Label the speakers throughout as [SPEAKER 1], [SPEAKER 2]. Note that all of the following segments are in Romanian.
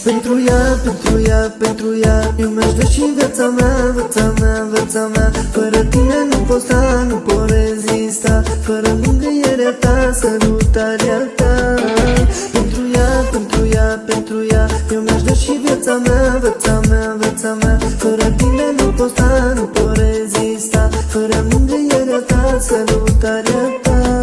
[SPEAKER 1] Pentru ea, pentru ea, pentru ea eu mi-aș da și viața mea, viața mea, viața mea. Fără tine nu pot sta, nu pot rezista. Fără mângâierea ta, sărutarea ta. Pentru ea, pentru ea, pentru ea eu mi-aș da și viața mea, viața mea, viața mea. Fără tine nu pot sta, nu pot rezista. Fără mângâierea ta, sărutarea ta.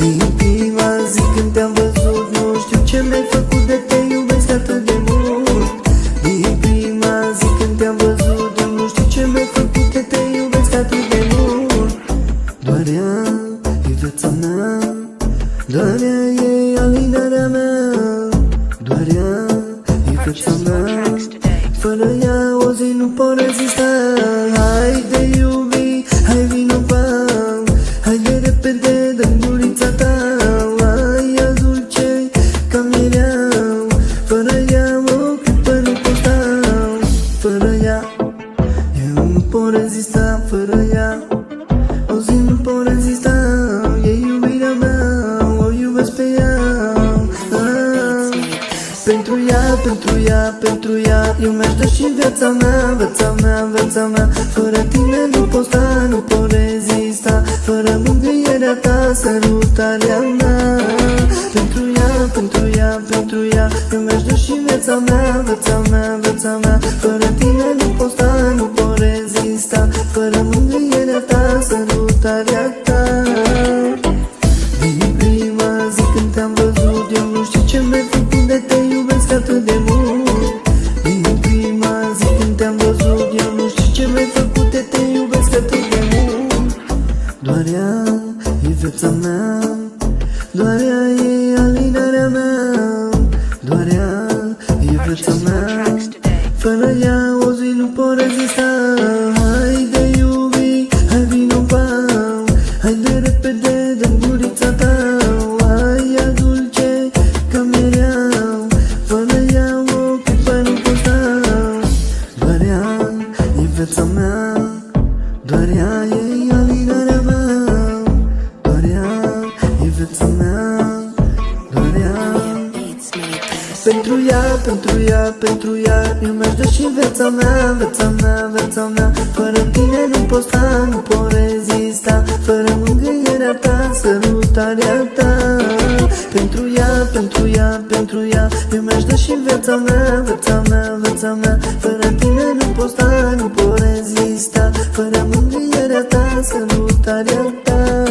[SPEAKER 1] Din prima zi când te-am văzut, nu știu ce mi-ai făcut de te iubesc atât de mult. Din prima zi când te-am văzut, eu nu știu ce mi-ai făcut de te iubesc atât de mult. Doar ea e viața mea, doar ea e alinarea mea. Doar ea e viața mea, fără ea o zi nu pot rezista. Hai de iubi, hai vino pa, hai de repede, dă-mi gurița ta. Hai ea dulce ca mireau, fără ea o clipă nu pot sta. Fără ea eu nu pot rezista, fără ea o zi nu pot rezista. E iubirea mea, o iubesc pe ea. Pentru ea, pentru ea, pentru ea eu mi-aș da și viața mea, viața mea, viața mea. Fără tine nu pot sta, nu pot rezista. Fără mângâierea ta, sărutarea mea. Pentru ea, pentru ea, pentru ea eu mi-aș da și viața mea, viața mea, viața mea. Fără tine nu pot sta, nu pot rezista. Fără mângâierea ta, sărutarea ta. Din prima zi când te-am văzut, eu nu știu ce mi-ai făcut de te iubesc atât de mult. Din prima zi când te-am văzut, eu nu știu ce mi-ai făcut de te iubesc atât de mult. Doar ea e viața mea, doar ea e alinarea mea. Doar ea e viața mea, fără ea o zi nu pot rezista. Hai de iubi, hai vino pa, hai de repede, dă-mi gurița ta. Hai ea dulce ca mireau, fără ea o clipă nu pot sta. Doar ea e viața mea, doar ea e alinarea mea. Doar ea e viața mea, doar ea. Pentru ea, pentru ea, pentru ea eu mi-aș da și viața mea, viața mea, viața mea. Fără tine nu pot sta, nu pot rezista. Fără mângâierea ta, sărutarea ta. Pentru ea, pentru ea, pentru ea eu mi-aș da și viața mea, viața mea, viața mea. Fără tine nu pot sta, nu pot rezista. Fără mângâierea ta, sărutarea ta.